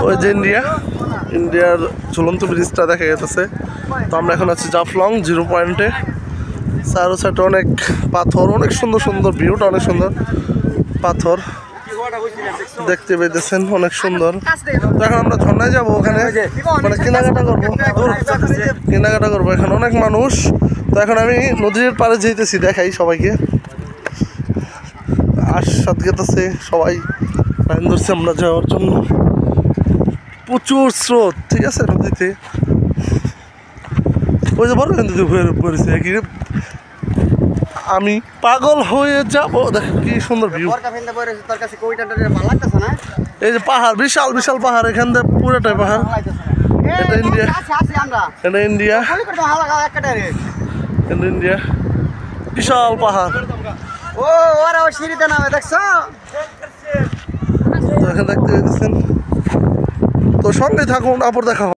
ওই যে ইন্ডিয়ার ঝুলন্ত ব্রিজটা দেখা যেতেছে। তো আমরা এখন আছি জাফলং 0 পয়েন্টে। চারো সাইডে অনেক পাথর, অনেক সুন্দর সুন্দর, ভিউটা অনেক সুন্দর, পাথর দেখতে পেতেছেন, অনেক সুন্দর। তো এখন আমরা ঝর্ণায় যাবো, ওখানে মানে কেনাকাটা করবো, কেনাকাটা করবো। এখানে অনেক মানুষ। তো এখন আমি নদীর পাড়ে যেতেছি, দেখাই সবাইকে। আশ্বাদ গেতেছে, সবাই লাইন ধরছে আমরা যাওয়ার জন্য। প্রচুর স্রোত, ঠিক আছে নদীতে। ওই যে বড় নদী পড়েছে, আমি পাগল হয়ে যাবো। দেখ কি সুন্দর ভিউ। এই যে পাহাড়, বিশাল বিশাল পাহাড়, এখান থেকে পুরোটাই পাহাড়। এটা ইন্ডিয়া, এটা ইন্ডিয়া, এটা ইন্ডিয়া, বিশাল পাহাড়। ও ওরা ওই সিঁড়িতে নামে দেখছো? তো এখানে দেখতে পেয়েছেন। তো সঙ্গে থাকুন, আবার দেখা হবে।